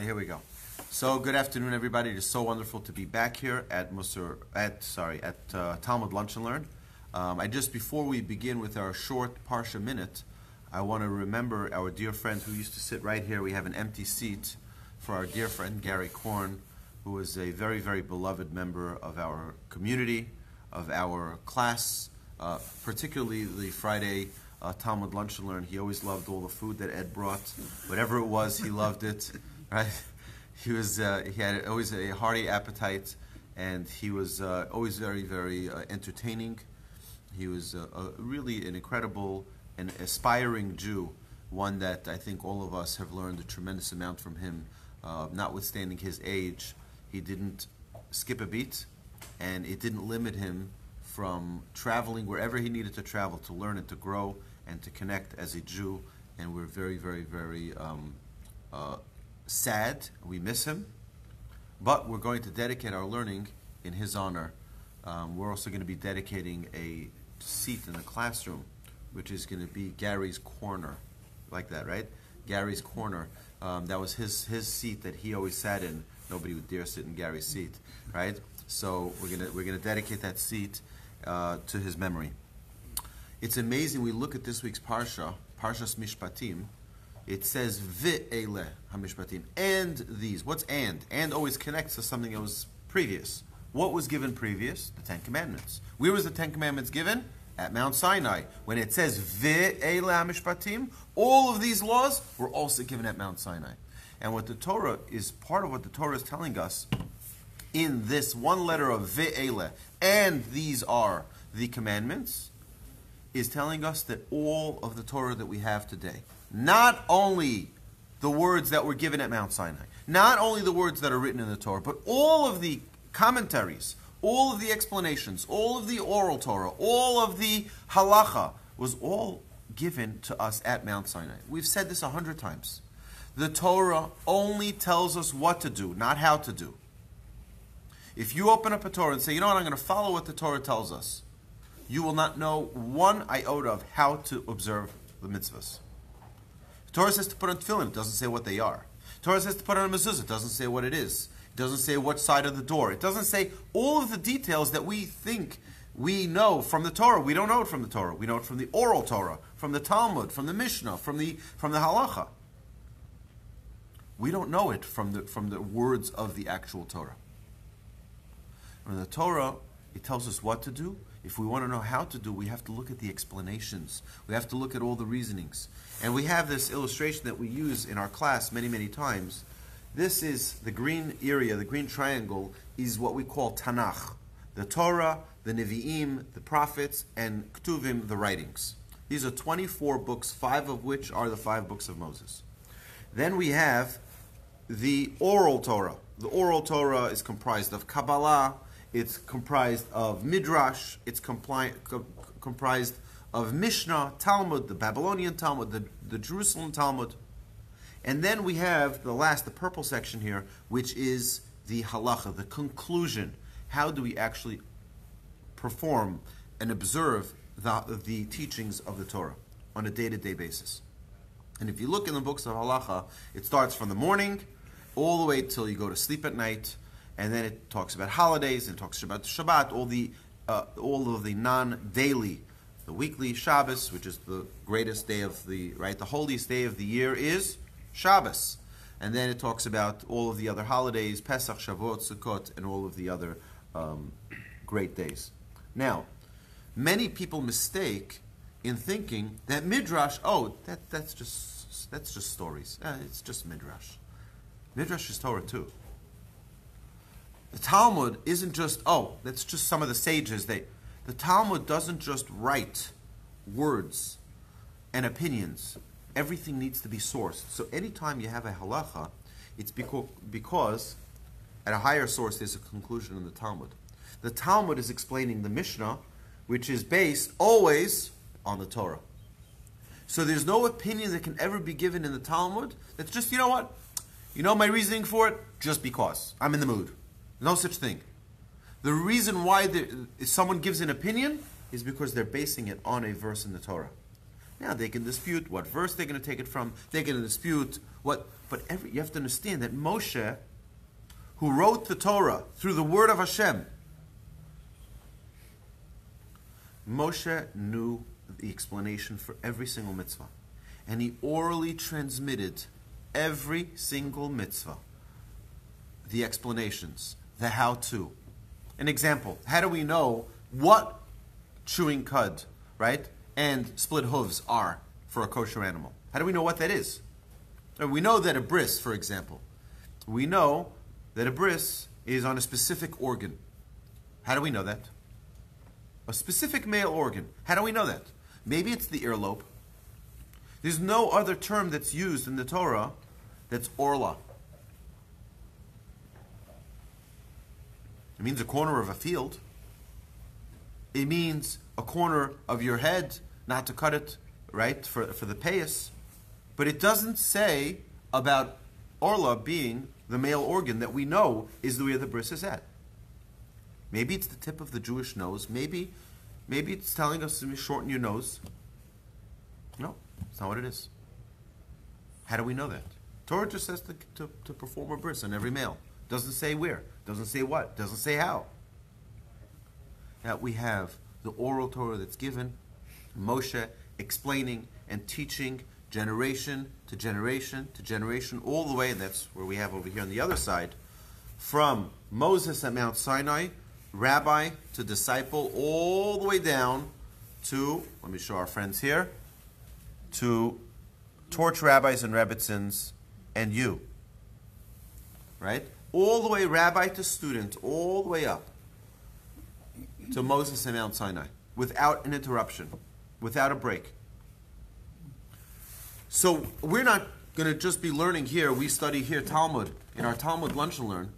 Here we go. So good afternoon, everybody. It is so wonderful to be back here at Talmud Lunch and Learn. Before we begin with our short Parsha minute, I want to remember our dear friend who used to sit right here. We have an empty seat for our dear friend Gary Korn, who is a very, very beloved member of our community, of our class, particularly the Friday Talmud Lunch and Learn. He always loved all the food that Ed brought. Whatever it was, he loved it. Right? He had always a hearty appetite, and he was always very, very entertaining. He was really an incredible and aspiring Jew, one that I think all of us have learned a tremendous amount from him. Notwithstanding his age, he didn't skip a beat, and it didn't limit him from traveling wherever he needed to travel to learn and to grow and to connect as a Jew. And we're very, very, very sad. We miss him. But we're going to dedicate our learning in his honor. We're also going to be dedicating a seat in the classroom, which is going to be Gary's corner. Like that, right? Gary's corner. That was his seat that he always sat in. Nobody would dare sit in Gary's seat, right? So we're gonna dedicate that seat to his memory. It's amazing. We look at this week's Parsha, Parshas Mishpatim. It says Ve'ele HaMishpatim, and these. What's and? And always connects to something that was previous. What was given previous? The Ten Commandments. Where was the Ten Commandments given? At Mount Sinai. When it says Ve'ele HaMishpatim, all of these laws were also given at Mount Sinai. And what the Torah is, part of what the Torah is telling us in this one letter of Ve'ele, and these are the commandments, is telling us that all of the Torah that we have today, not only the words that were given at Mount Sinai, not only the words that are written in the Torah, but all of the commentaries, all of the explanations, all of the oral Torah, all of the halacha, was all given to us at Mount Sinai. We've said this 100 times. The Torah only tells us what to do, not how to do. If you open up a Torah and say, you know what, I'm going to follow what the Torah tells us, you will not know one iota of how to observe the mitzvahs. The Torah says to put on tefillin, it doesn't say what they are. The Torah says to put on a mezuzah, it doesn't say what it is. It doesn't say what side of the door. It doesn't say all of the details that we think we know from the Torah. We don't know it from the Torah. We know it from the oral Torah, from the Talmud, from the Mishnah, from the halacha. We don't know it from the words of the actual Torah. In the Torah, it tells us what to do. If we want to know how to do, we have to look at the explanations. We have to look at all the reasonings. And we have this illustration that we use in our class many, many times. This is the green area, the green triangle, is what we call Tanakh. The Torah, the Nevi'im, the prophets, and Ktuvim, the writings. These are 24 books, 5 of which are the 5 books of Moses. Then we have the oral Torah. The oral Torah is comprised of Kabbalah, it's comprised of Midrash, it's comprised of Mishnah, Talmud, the Babylonian Talmud, the Jerusalem Talmud. And then we have the purple section here, which is the halacha, the conclusion. How do we actually perform and observe the teachings of the Torah on a day-to-day basis? And if you look in the books of halacha, it starts from the morning all the way till you go to sleep at night, and then it talks about holidays, and it talks about Shabbat, all of the non-daily, the weekly Shabbos, which is the greatest day of the holiest day of the year is Shabbos. And then it talks about all of the other holidays, Pesach, Shavuot, Sukkot, and all of the other great days. Now, many people mistake in thinking that Midrash, that's just stories. It's just Midrash. Midrash is Torah too. The Talmud isn't just, that's just some of the sages. The Talmud doesn't just write words and opinions. Everything needs to be sourced. So anytime you have a halacha, it's because at a higher source there's a conclusion in the Talmud. The Talmud is explaining the Mishnah, which is based always on the Torah. So there's no opinion that can ever be given in the Talmud that's just, you know what? You know my reasoning for it? Just because. I'm in the mood. No such thing. The reason why if someone gives an opinion is because they're basing it on a verse in the Torah. Now they can dispute what verse they're going to take it from. They're going to dispute what, but you have to understand that Moshe, who wrote the Torah through the word of Hashem, Moshe knew the explanation for every single mitzvah. And he orally transmitted every single mitzvah, the explanations, the how-to. An example, how do we know what chewing cud, right, and split hooves are for a kosher animal? How do we know what that is? And we know that a bris, for example, we know that a bris is on a specific organ. How do we know that? A specific male organ. How do we know that? Maybe it's the earlobe. There's no other term that's used in the Torah that's orla. It means a corner of a field. It means a corner of your head, not to cut it, right, for the payas. But it doesn't say about orla being the male organ that we know is the way the bris is at. Maybe it's the tip of the Jewish nose. Maybe it's telling us to shorten your nose. No, it's not what it is. How do we know that? Torah just says to perform a bris on every male. Doesn't say where. Doesn't say what. Doesn't say how. That we have the oral Torah that's given, Moshe explaining and teaching generation to generation to generation, all the way, and that's where we have over here on the other side, from Moses at Mount Sinai, Rabbi to disciple, all the way down to, let me show our friends here, to torch rabbis and rebbitzins and you. Right? All the way rabbi to student, all the way up to Moses and Mount Sinai, without an interruption, without a break. So we're not going to just be learning here. We study here Talmud, in our Talmud Lunch and Learn.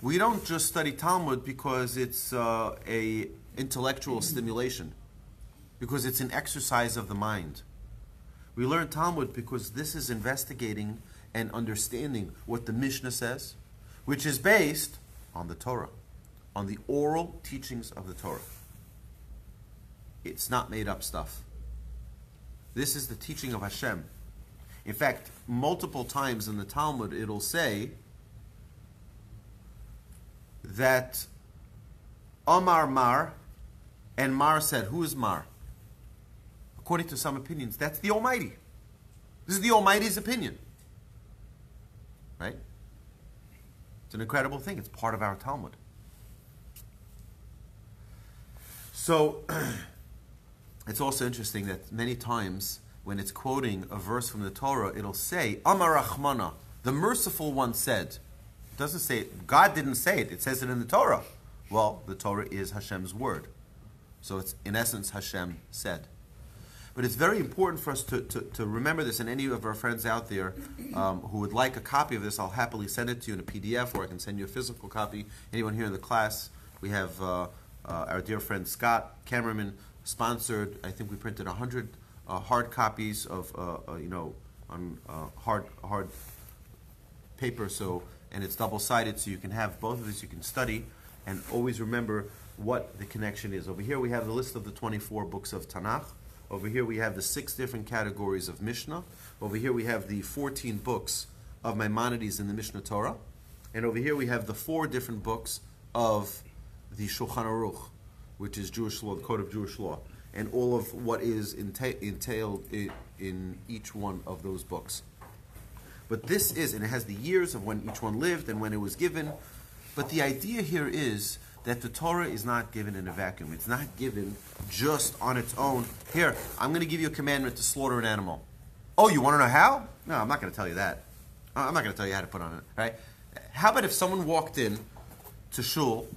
We don't just study Talmud because it's a intellectual stimulation, because it's an exercise of the mind. We learn Talmud because this is investigating and understanding what the Mishnah says, which is based on the Torah, on the oral teachings of the Torah. It's not made up stuff. This is the teaching of Hashem. In fact, multiple times in the Talmud it'll say that Amar Mar, and Mar said, who is Mar? According to some opinions, that's the Almighty. This is the Almighty's opinion. Right? It's an incredible thing. It's part of our Talmud. So, it's also interesting that many times when it's quoting a verse from the Torah, it'll say, Amar Rachmana, the merciful one said. It doesn't say, God didn't say it. It says it in the Torah. Well, the Torah is Hashem's word. So it's, in essence, Hashem said. But it's very important for us to remember this, and any of our friends out there who would like a copy of this, I'll happily send it to you in a PDF, or I can send you a physical copy. Anyone here in the class, we have our dear friend Scott, cameraman, sponsored, I think we printed 100 hard copies of, on hard paper, so, and it's double-sided, so you can have both of these, you can study, and always remember what the connection is. Over here we have the list of the 24 books of Tanakh. Over here we have the 6 different categories of Mishnah. Over here we have the 14 books of Maimonides in the Mishnah Torah. And over here we have the 4 different books of the Shulchan Aruch, which is Jewish law, the Code of Jewish Law, and all of what is entailed in each one of those books. But this is, and it has the years of when each one lived and when it was given. But the idea here is that the Torah is not given in a vacuum. It's not given just on its own. Here, I'm going to give you a commandment to slaughter an animal. Oh, you want to know how? No, I'm not going to tell you that. I'm not going to tell you how to put on it. Right? How about if someone walked in to shul,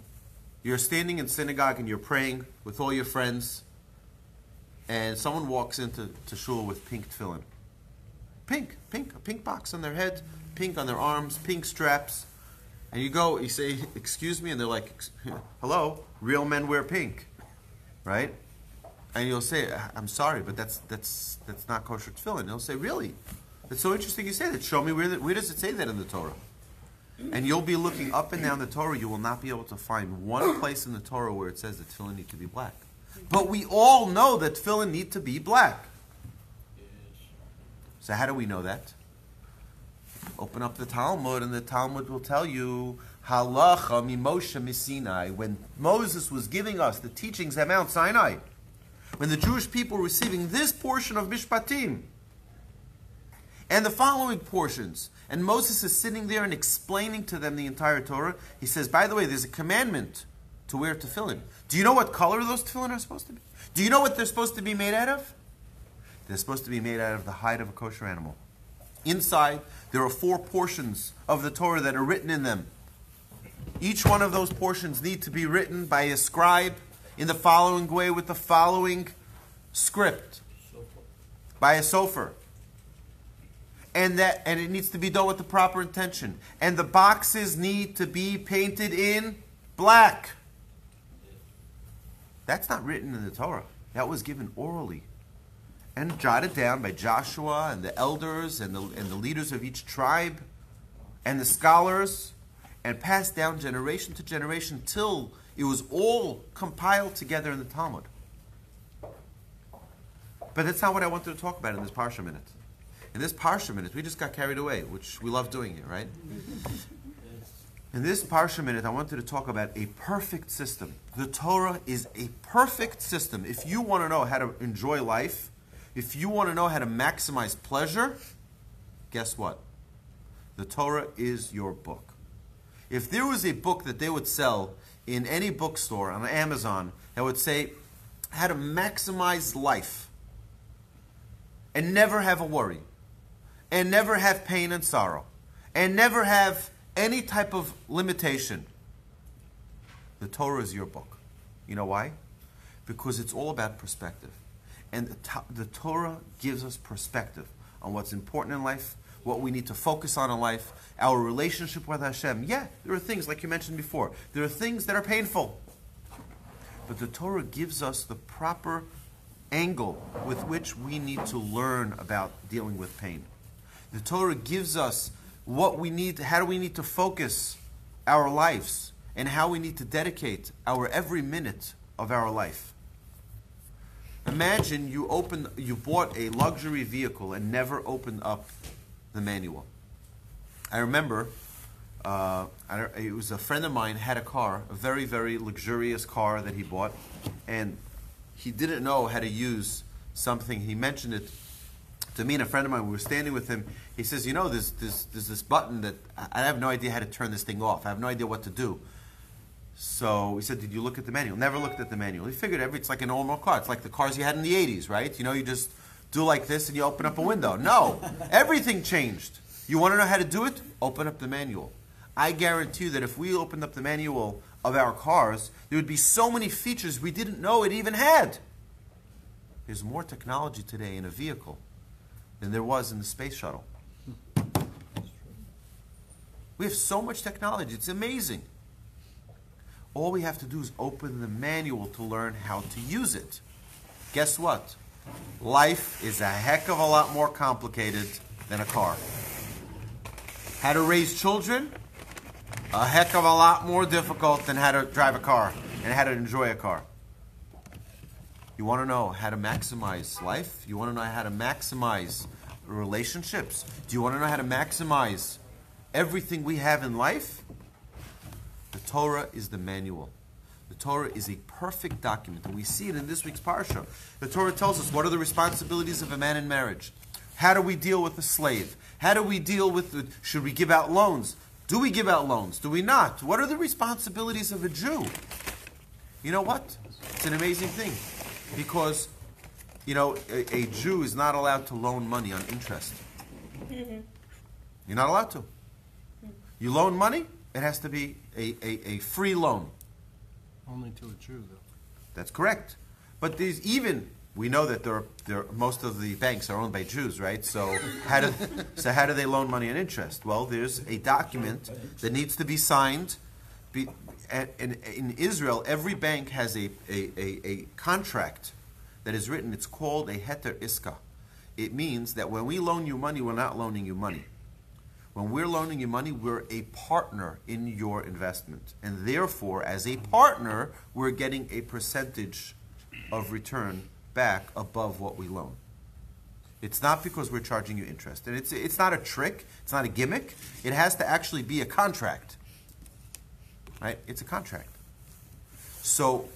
you're standing in synagogue and you're praying with all your friends, and someone walks into shul with pink tefillin. Pink, a pink box on their head, pink on their arms, pink straps. And you go, you say, excuse me, and they're like, hello, real men wear pink, right? And you'll say, I'm sorry, but that's not kosher tefillin. And they'll say, really? It's so interesting you say that. Show me, where does it say that in the Torah? And you'll be looking up and down the Torah, you will not be able to find one place in the Torah where it says that tefillin need to be black. But we all know that tefillin need to be black. So how do we know that? Open up the Talmud, and the Talmud will tell you, Halacha mi Moshe mi Sinai, when Moses was giving us the teachings at Mount Sinai, when the Jewish people were receiving this portion of Mishpatim, and the following portions, and Moses is sitting there and explaining to them the entire Torah, he says, by the way, there's a commandment to wear tefillin. Do you know what color those tefillin are supposed to be? Do you know what they're supposed to be made out of? They're supposed to be made out of the hide of a kosher animal. Inside, there are 4 portions of the Torah that are written in them. Each one of those portions need to be written by a scribe in the following way with the following script. By a sofer. And it needs to be done with the proper intention. And the boxes need to be painted in black. That's not written in the Torah. That was given orally and jotted down by Joshua and the elders and the leaders of each tribe and the scholars, and passed down generation to generation till it was all compiled together in the Talmud. But that's not what I wanted to talk about in this Parsha minute. In this Parsha minute, we just got carried away, which we love doing here, right? In this Parsha minute, I wanted to talk about a perfect system. The Torah is a perfect system. If you want to know how to enjoy life, if you want to know how to maximize pleasure, guess what? The Torah is your book. If there was a book that they would sell in any bookstore on Amazon that would say how to maximize life and never have a worry and never have pain and sorrow and never have any type of limitation, the Torah is your book. You know why? Because it's all about perspective. And the Torah gives us perspective on what's important in life, what we need to focus on in life, our relationship with Hashem. Yeah, there are things, like you mentioned before, there are things that are painful. But the Torah gives us the proper angle with which we need to learn about dealing with pain. The Torah gives us what we need, how do we need to focus our lives, and how we need to dedicate our every minute of our life. Imagine you bought a luxury vehicle and never opened up the manual. I remember, it was a friend of mine had a car, a very, very luxurious car that he bought, and he didn't know how to use something. He mentioned it to me and a friend of mine. We were standing with him. He says, you know, there's this button that I have no idea how to turn this thing off. I have no idea what to do. So he said, did you look at the manual? Never looked at the manual. He figured it's like a normal car. It's like the cars you had in the 80s, right? You know, you just do like this and you open up a window. No, everything changed. You want to know how to do it? Open up the manual. I guarantee you that if we opened up the manual of our cars, there would be so many features we didn't know it even had. There's more technology today in a vehicle than there was in the space shuttle. We have so much technology. It's amazing. All we have to do is open the manual to learn how to use it. Guess what? Life is a heck of a lot more complicated than a car. How to raise children? A heck of a lot more difficult than how to drive a car and how to enjoy a car. You want to know how to maximize life? You want to know how to maximize relationships? Do you want to know how to maximize everything we have in life? The Torah is the manual. The Torah is a perfect document, and we see it in this week's Parsha. The Torah tells us what are the responsibilities of a man in marriage. How do we deal with a slave? How do we deal with should we give out loans? Do we give out loans? Do we not? What are the responsibilities of a Jew? You know what? It's an amazing thing. Because, you know, a Jew is not allowed to loan money on interest. You're not allowed to. You loan money, it has to be a free loan. Only to a Jew, though. That's correct. But there's even, we know that most of the banks are owned by Jews, right? So how do they loan money on interest? Well, there's a document that needs to be signed. In Israel, every bank has a contract that is written. It's called a heter iska. It means that when we loan you money, we're not loaning you money. When we're loaning you money, we're a partner in your investment. And therefore, as a partner, we're getting a percentage of return back above what we loan. It's not because we're charging you interest. And it's not a trick. It's not a gimmick. It has to actually be a contract. Right? It's a contract. So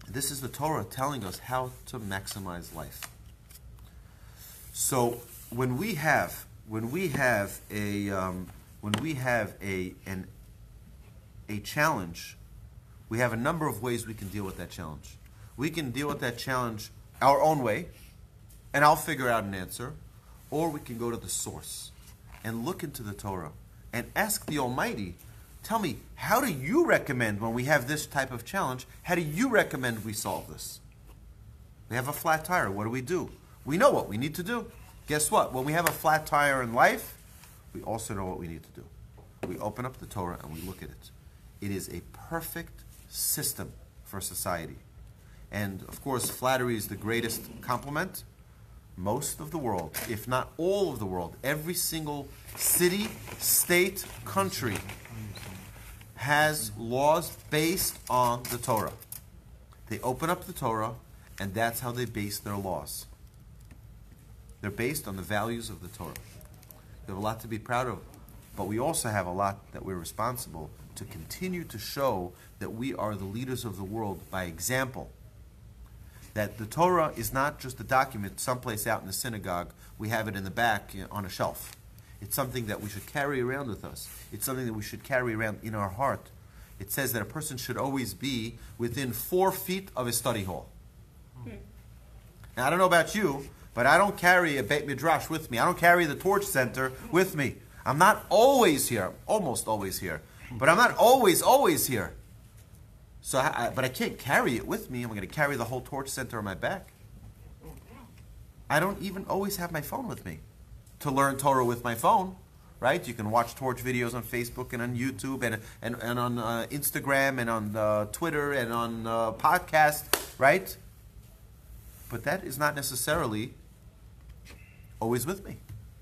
this is the Torah telling us how to maximize life. So when we have a challenge, we have a number of ways we can deal with that challenge. We can deal with that challenge our own way, and I'll figure out an answer, or we can go to the source and look into the Torah and ask the Almighty, tell me, how do you recommend when we have this type of challenge, how do you recommend we solve this? We have a flat tire. What do? We know what we need to do. Guess what? When we have a flat tire in life, we also know what we need to do. We open up the Torah and we look at it. It is a perfect system for society. And of course, flattery is the greatest compliment. Most of the world, if not all of the world, every single city, state, country has laws based on the Torah. They open up the Torah, and that's how they base their laws. They're based on the values of the Torah. We have a lot to be proud of, but we also have a lot that we're responsible to continue to show that we are the leaders of the world by example. That the Torah is not just a document someplace out in the synagogue. We have it in the back on a shelf. It's something that we should carry around with us. It's something that we should carry around in our heart. It says that a person should always be within 4 feet of a study hall. Now, I don't know about you, but I don't carry a Beit Midrash with me. I don't carry the Torch Center with me. I'm not always here. I'm almost always here. But I'm not always here. So, but I can't carry it with me. I'm going to carry the whole Torch Center on my back. I don't even always have my phone with me to learn Torah with my phone, right? You can watch Torch videos on Facebook and on YouTube and on Instagram and on Twitter and on podcasts, right? But that is not necessarily always with me.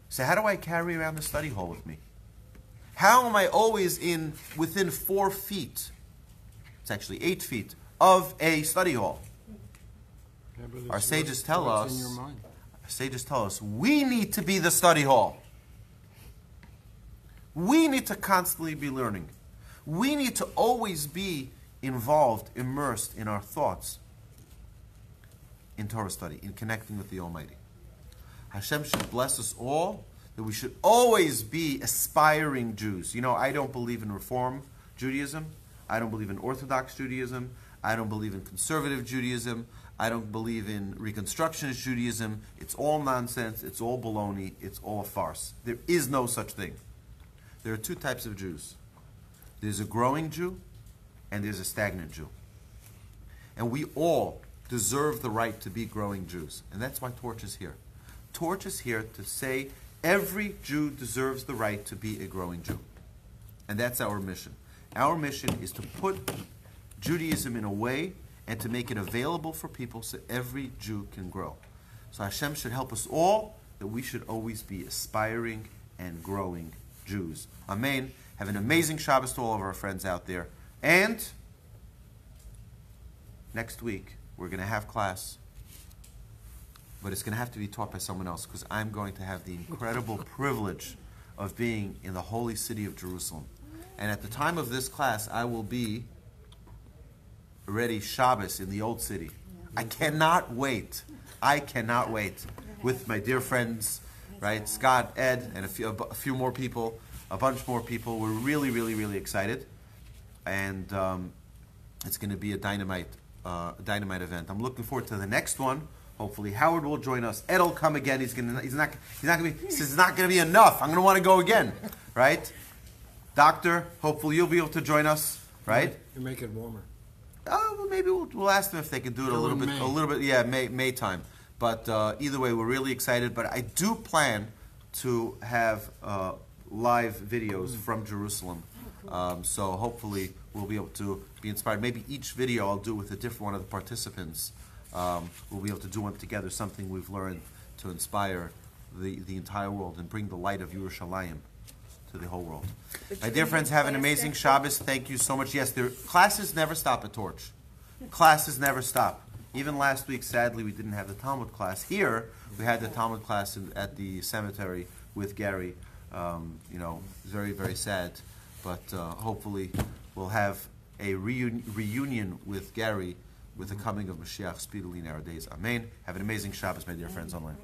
So how do I carry around the study hall with me? How am I always within 4 feet? It's actually 8 feet of a study hall. Yeah, Our sages tell us. In your mind. Our sages tell us we need to be the study hall. We need to constantly be learning. We need to always be involved, immersed in our thoughts in Torah study, in connecting with the Almighty. Hashem should bless us all, that we should always be aspiring Jews. You know, I don't believe in Reform Judaism. I don't believe in Orthodox Judaism. I don't believe in conservative Judaism. I don't believe in Reconstructionist Judaism. It's all nonsense. It's all baloney. It's all a farce. There is no such thing. There are 2 types of Jews. There's a growing Jew and there's a stagnant Jew. And we all deserve the right to be growing Jews. And that's why Torch is here. Torch is here to say every Jew deserves the right to be a growing Jew. And that's our mission. Our mission is to put Judaism in a way and to make it available for people so every Jew can grow. So Hashem should help us all that we should always be aspiring and growing Jews. Amen. Have an amazing Shabbos to all of our friends out there. And next week, we're going to have class, but it's going to have to be taught by someone else because I'm going to have the incredible privilege of being in the holy city of Jerusalem. And at the time of this class, I will be already Shabbos in the old city. I cannot wait. I cannot wait with my dear friends, right? Scott, Ed, and a few more people, a bunch more people. We're really, really, really excited. And it's going to be a dynamite event. I'm looking forward to the next one. Hopefully Howard will join us. Ed will come again. He's not going to be enough. I'm going to want to go again, right? Doctor, hopefully you'll be able to join us, right? You make it warmer. Oh, well, maybe we'll ask them if they can do it a little bit. Yeah, May time. But either way, we're really excited. But I do plan to have live videos from Jerusalem. So hopefully we'll be able to be inspired. Maybe each video I'll do with a different one of the participants. We'll be able to do one together, something we've learned to inspire the entire world and bring the light of Yerushalayim to the whole world. My dear friends, have an amazing Shabbos. Thank you so much. Yes, classes never stop at Torch. Classes never stop. Even last week, sadly, we didn't have the Talmud class. Here, we had the Talmud class at the cemetery with Gary. Very, very sad. But hopefully we'll have a reunion with Gary with the coming of Mashiach speedily in our days. Amen. Have an amazing Shabbos, my dear friends online.